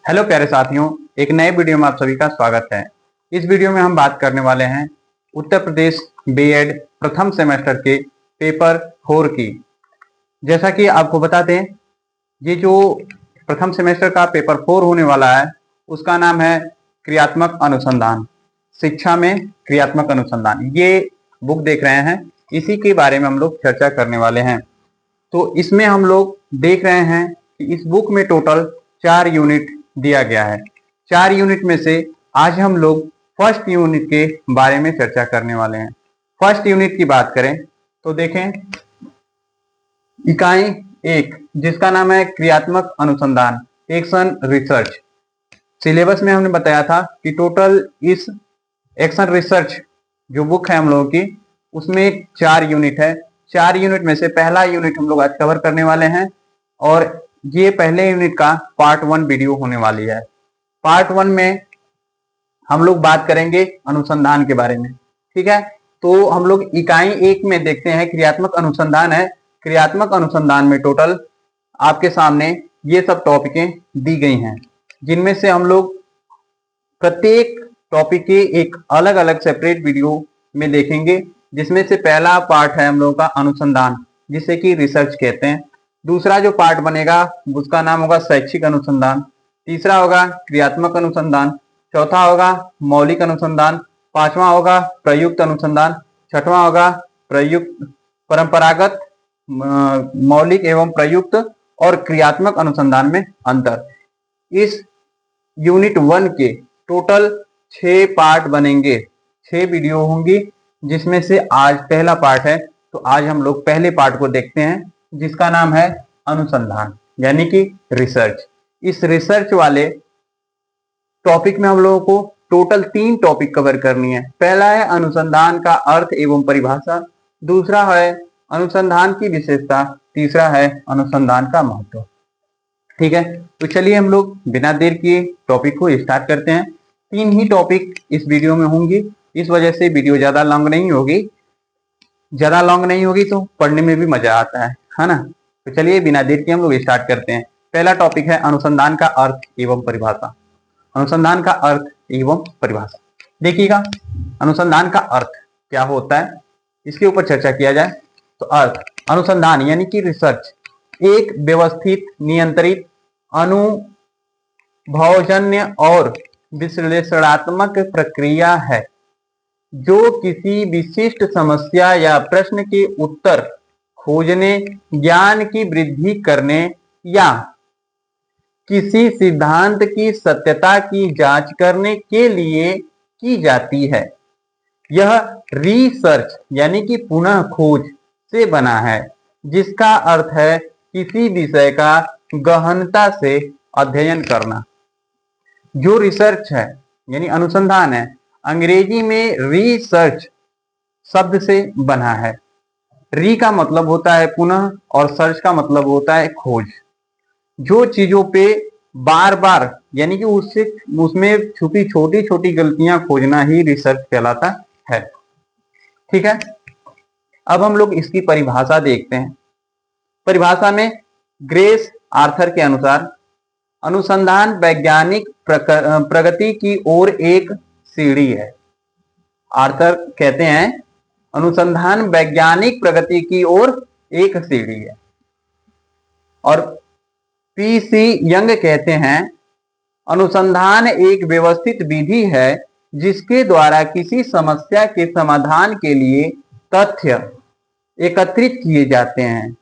Hello प्यारे साथियों, एक नए वीडियो में आप सभी का स्वागत है। इस वीडियो में हम बात करने वाले हैं उत्तर प्रदेश बीएड प्रथम सेमेस्टर के पेपर 4 की। जैसा कि आपको बता दें, ये जो प्रथम सेमेस्टर का पेपर 4 होने वाला है उसका नाम है क्रियात्मक अनुसंधान, शिक्षा में क्रियात्मक अनुसंधान। ये बुक देख रहे हैं, इसी के बारे में हम लोग चर्चा करने वाले हैं। तो इसमें हम लोग देख रहे हैं कि इस बुक में टोटल 4 यूनिट दिया गया है। 4 यूनिट में से आज हम लोग फर्स्ट यूनिट के बारे में चर्चा करने वाले हैं। फर्स्ट यूनिट की बात करें तो देखें, इकाई 1 जिसका नाम है क्रियात्मक अनुसंधान, एक्शन रिसर्च। सिलेबस में हमने बताया था कि टोटल इस एक्शन रिसर्च जो बुक है हम लोगों की, उसमें 4 यूनिट है। 4 यूनिट में से पहला यूनिट हम लोग आज कवर करने वाले हैं और ये पहले यूनिट का पार्ट 1 वीडियो होने वाली है। पार्ट 1 में हम लोग बात करेंगे अनुसंधान के बारे में, ठीक है। तो हम लोग इकाई 1 में देखते हैं, क्रियात्मक अनुसंधान है। क्रियात्मक अनुसंधान में टोटल आपके सामने ये सब टॉपिकें दी गई हैं, जिनमें से हम लोग प्रत्येक टॉपिक के एक अलग अलग सेपरेट वीडियो में देखेंगे। जिसमें से पहला पार्ट है हम लोगों का अनुसंधान, जिसे कि रिसर्च कहते हैं। दूसरा जो पार्ट बनेगा उसका नाम होगा शैक्षिक अनुसंधान। तीसरा होगा क्रियात्मक अनुसंधान। चौथा होगा मौलिक अनुसंधान। पांचवा होगा प्रयुक्त अनुसंधान। छठवां होगा प्रयुक्त परंपरागत, मौलिक एवं प्रयुक्त और क्रियात्मक अनुसंधान में अंतर। इस यूनिट 1 के टोटल 6 पार्ट बनेंगे, 6 वीडियो होंगी, जिसमें से आज पहला पार्ट है। तो आज हम लोग पहले पार्ट को देखते हैं, जिसका नाम है अनुसंधान यानी कि रिसर्च। इस रिसर्च वाले टॉपिक में हम लोगों को टोटल 3 टॉपिक कवर करनी है। पहला है अनुसंधान का अर्थ एवं परिभाषा, दूसरा है अनुसंधान की विशेषता, तीसरा है अनुसंधान का महत्व। ठीक है, तो चलिए हम लोग बिना देर किए टॉपिक को स्टार्ट करते हैं। 3 ही टॉपिक इस वीडियो में होंगी, इस वजह से वीडियो ज्यादा लॉन्ग नहीं होगी। ज्यादा लॉन्ग नहीं होगी तो पढ़ने में भी मजा आता है ना। तो चलिए बिना देर के हम लोग स्टार्ट करते हैं। पहला टॉपिक है अनुसंधान का अर्थ एवं परिभाषा। अनुसंधान का अर्थ एवं परिभाषा देखिएगा, अनुसंधान का अर्थ क्या होता है इसके ऊपर चर्चा किया जाए तो अर्थ, अनुसंधान यानी कि रिसर्च एक व्यवस्थित, नियंत्रित, अनुभवजन्य और विश्लेषणात्मक प्रक्रिया है जो किसी विशिष्ट समस्या या प्रश्न के उत्तर खोजने, ज्ञान की वृद्धि करने या किसी सिद्धांत की सत्यता की जांच करने के लिए की जाती है। यह रिसर्च यानी कि पुनः खोज से बना है, जिसका अर्थ है किसी विषय का गहनता से अध्ययन करना। जो रिसर्च है यानी अनुसंधान है, अंग्रेजी में रिसर्च शब्द से बना है। री का मतलब होता है पुनः और सर्च का मतलब होता है खोज। जो चीजों पे बार बार यानी कि उसमें छुपी छोटी छोटी गलतियां खोजना ही रिसर्च कहलाता है। ठीक है, अब हम लोग इसकी परिभाषा देखते हैं। परिभाषा में ग्रेस आर्थर के अनुसार अनुसंधान वैज्ञानिक प्रगति की ओर एक सीढ़ी है। आर्थर कहते हैं अनुसंधान वैज्ञानिक प्रगति की ओर एक सीढ़ी है। और पीसी यंग कहते हैं अनुसंधान एक व्यवस्थित विधि है जिसके द्वारा किसी समस्या के समाधान के लिए तथ्य एकत्रित किए जाते हैं,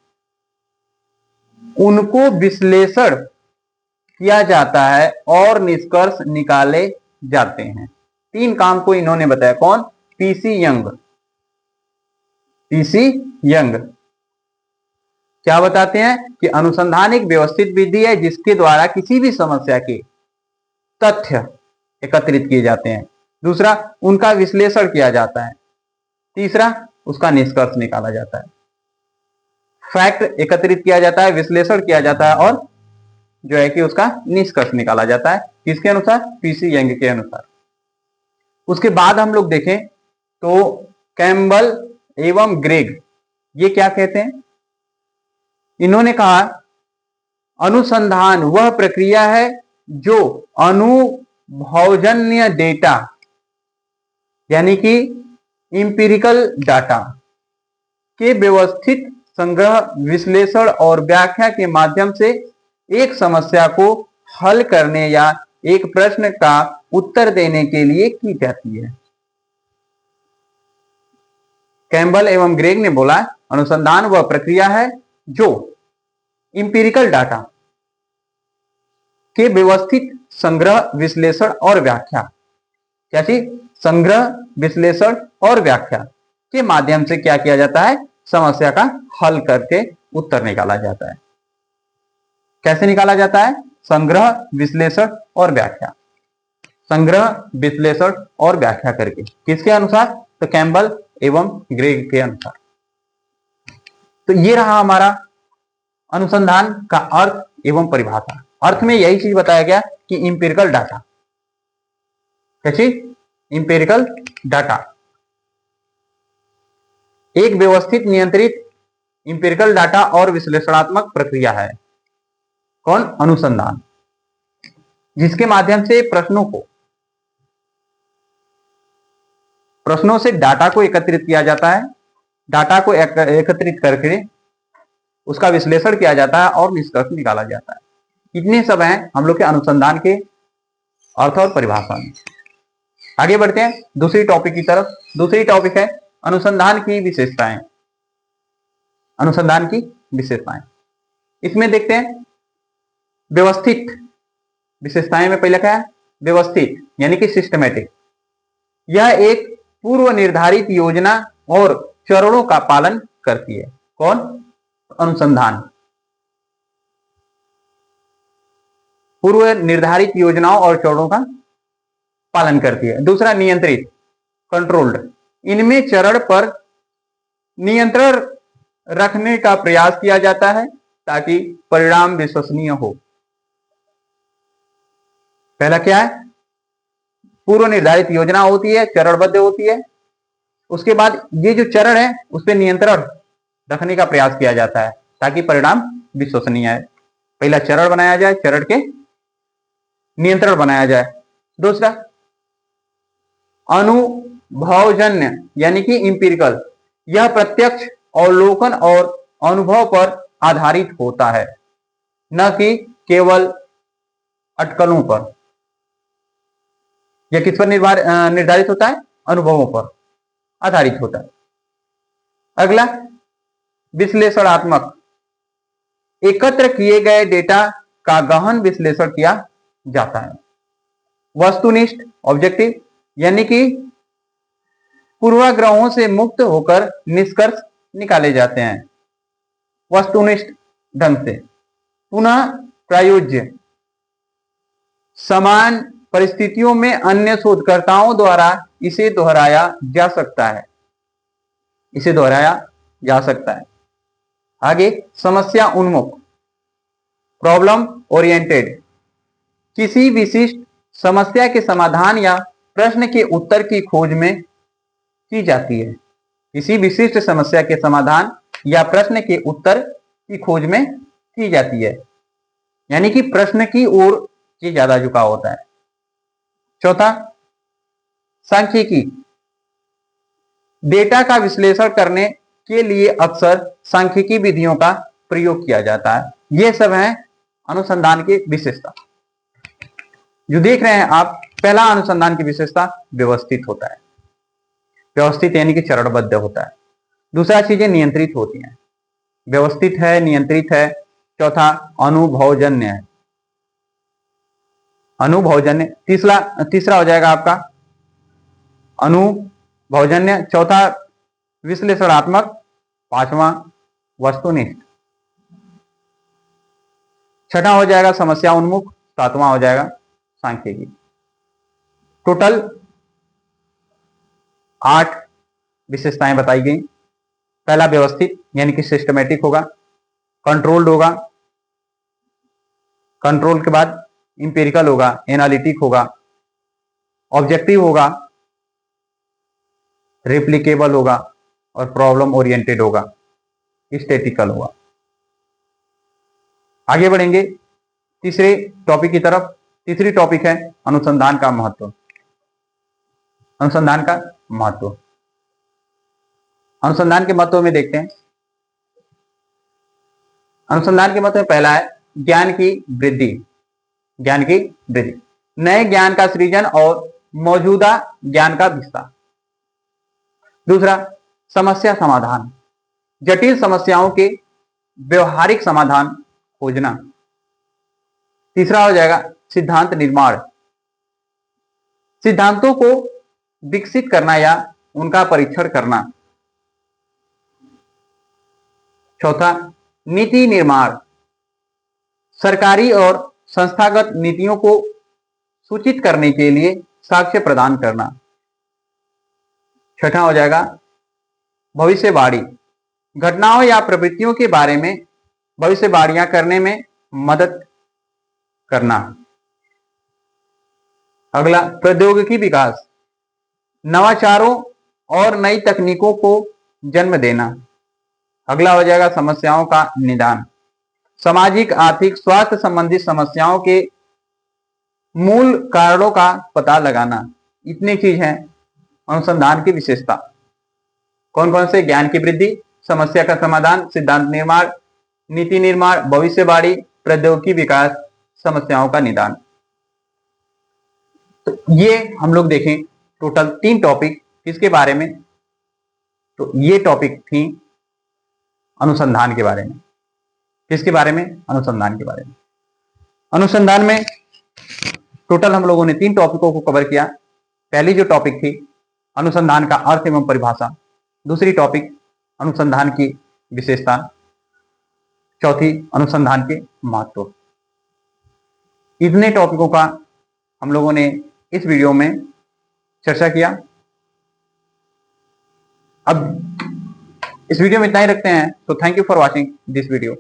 उनको विश्लेषण किया जाता है और निष्कर्ष निकाले जाते हैं। 3 काम को इन्होंने बताया। कौन? PC young. पीसी यंग क्या बताते हैं कि अनुसंधान एक व्यवस्थित विधि है जिसके द्वारा किसी भी समस्या के तथ्य एकत्रित किए जाते हैं, दूसरा उनका विश्लेषण किया जाता है, तीसरा उसका निष्कर्ष निकाला जाता है। फैक्ट एकत्रित किया जाता है, विश्लेषण किया जाता है और जो है कि उसका निष्कर्ष निकाला जाता है। किसके अनुसार? पीसी यंग के अनुसार। उसके बाद हम लोग देखें तो कैम्बल एवं ग्रेग ये क्या कहते हैं? इन्होंने कहा अनुसंधान वह प्रक्रिया है जो अनुभवजन्य डेटा यानी कि इंपिरिकल डाटा के व्यवस्थित संग्रह, विश्लेषण और व्याख्या के माध्यम से एक समस्या को हल करने या एक प्रश्न का उत्तर देने के लिए की जाती है। कैम्बल एवं ग्रेग ने बोला, अनुसंधान वह प्रक्रिया है जो इंपिरिकल डाटा के व्यवस्थित संग्रह, विश्लेषण और व्याख्या, क्या चीज? संग्रह, विश्लेषण और व्याख्या के माध्यम से क्या किया जाता है? समस्या का हल करके उत्तर निकाला जाता है। कैसे निकाला जाता है? संग्रह, विश्लेषण और व्याख्या। संग्रह, विश्लेषण और व्याख्या करके। किसके अनुसार? तो कैम्बल एवं ग्रेग के अनुसार। तो ये रहा हमारा अनुसंधान का अर्थ एवं परिभाषा। अर्थ में यही चीज बताया गया कि इंपिरिकल डाटा, क्या चीज? इंपिरिकल डाटा एक व्यवस्थित, नियंत्रित इंपिरिकल डाटा और विश्लेषणात्मक प्रक्रिया है। कौन? अनुसंधान, जिसके माध्यम से प्रश्नों से डाटा को एकत्रित किया जाता है, डाटा को एकत्रित करके उसका विश्लेषण किया जाता है और निष्कर्ष निकाला जाता है। इतने सब हैं हम लोग के अनुसंधान के अर्थ और परिभाषा में। आगे बढ़ते हैं दूसरी टॉपिक की तरफ। दूसरी टॉपिक है अनुसंधान की विशेषताएं। अनुसंधान की विशेषताएं, इसमें देखते हैं व्यवस्थित विशेषताएं में पहले क्या है? व्यवस्थित यानी कि सिस्टमेटिक। यह एक पूर्व निर्धारित योजना और चरणों का पालन करती है। कौन? अनुसंधान पूर्व निर्धारित योजनाओं और चरणों का पालन करती है। दूसरा, नियंत्रित, कंट्रोल्ड। इनमें चरण पर नियंत्रण रखने का प्रयास किया जाता है ताकि परिणाम विश्वसनीय हो। पहला क्या है? पूर्व निर्धारित योजना होती है, चरणबद्ध होती है। उसके बाद ये जो चरण है उस पर नियंत्रण रखने का प्रयास किया जाता है ताकि परिणाम विश्वसनीय है। पहला चरण बनाया जाए, चरण के नियंत्रण बनाया जाए। दूसरा, अनुभवजन्य यानी कि इंपिरिकल। यह प्रत्यक्ष अवलोकन और अनुभव पर आधारित होता है, न कि केवल अटकलों पर। यह किस पर निर्धारित होता है? अनुभवों पर आधारित होता है। अगला, विश्लेषणात्मक। एकत्र किए गए डेटा का गहन विश्लेषण किया जाता है। वस्तुनिष्ठ, ऑब्जेक्टिव, यानी कि पूर्वाग्रहों से मुक्त होकर निष्कर्ष निकाले जाते हैं वस्तुनिष्ठ ढंग से। पुनः प्रायोज्य, समान परिस्थितियों में अन्य शोधकर्ताओं द्वारा इसे दोहराया जा सकता है। इसे दोहराया जा सकता है। आगे, समस्या उन्मुख, प्रॉब्लम ओरिएंटेड। किसी विशिष्ट समस्या के समाधान या प्रश्न के उत्तर की खोज में की जाती है। किसी विशिष्ट समस्या के समाधान या प्रश्न के उत्तर की खोज में की जाती है, यानी कि प्रश्न की ओर ये ज्यादा झुकाव होता है। चौथा, सांख्यिकी। डेटा का विश्लेषण करने के लिए अक्सर सांख्यिकी विधियों का प्रयोग किया जाता है। ये सब है अनुसंधान की विशेषता जो देख रहे हैं आप। पहला अनुसंधान की विशेषता व्यवस्थित होता है। व्यवस्थित यानी कि चरणबद्ध होता है। दूसरा, चीजें नियंत्रित होती हैं। व्यवस्थित है, नियंत्रित है। चौथा, अनुभवजन्य है। अनुभवजन्य तीसरा हो जाएगा आपका अनुभवजन्य। चौथा, विश्लेषणात्मक। पांचवा, वस्तुनिष्ठ। छठा हो जाएगा समस्या उन्मुख। सातवां हो जाएगा सांख्यिकी। टोटल 8 विशेषताएं बताई गई। पहला, व्यवस्थित यानी कि सिस्टमेटिक होगा। कंट्रोल्ड होगा। कंट्रोल के बाद इंपेरिकल होगा, एनालिटिक होगा, ऑब्जेक्टिव होगा, रेप्लिकेबल होगा और प्रॉब्लम ओरिएंटेड होगा, स्टैटिकल होगा। आगे बढ़ेंगे तीसरे टॉपिक की तरफ। तीसरी टॉपिक है अनुसंधान का महत्व। अनुसंधान का महत्व, अनुसंधान के महत्व में देखते हैं। अनुसंधान के महत्व में पहला है ज्ञान की वृद्धि। ज्ञान की वृद्धि, नए ज्ञान का सृजन और मौजूदा ज्ञान का विस्तार। दूसरा, समस्या समाधान, जटिल समस्याओं के व्यवहारिक समाधान खोजना। तीसरा हो जाएगा सिद्धांत निर्माण, सिद्धांतों को विकसित करना या उनका परीक्षण करना। चौथा, नीति निर्माण, सरकारी और संस्थागत नीतियों को सूचित करने के लिए साक्ष्य प्रदान करना। छठा हो जाएगा भविष्यवाणी, घटनाओं या प्रवृत्तियों के बारे में भविष्यवाणियां करने में मदद करना। अगला, प्रौद्योगिकी विकास, नवाचारों और नई तकनीकों को जन्म देना। अगला हो जाएगा समस्याओं का निदान, सामाजिक आर्थिक स्वास्थ्य संबंधी समस्याओं के मूल कारणों का पता लगाना। इतनी चीज है अनुसंधान की विशेषता। कौन कौन से? ज्ञान की वृद्धि, समस्या का समाधान, सिद्धांत निर्माण, नीति निर्माण, भविष्यवाणी, प्रौद्योगिकी विकास, समस्याओं का निदान। तो ये हम लोग देखें टोटल 3 टॉपिक किसके बारे में? तो ये टॉपिक थी अनुसंधान के बारे में। किसके बारे में? अनुसंधान के बारे में। अनुसंधान में टोटल हम लोगों ने 3 टॉपिकों को कवर किया। पहली जो टॉपिक थी अनुसंधान का अर्थ एवं परिभाषा, दूसरी टॉपिक अनुसंधान की विशेषता, चौथी अनुसंधान के महत्व। इतने टॉपिकों का हम लोगों ने इस वीडियो में चर्चा किया। अब इस वीडियो में इतना ही रखते हैं। तो thank you for watching this video.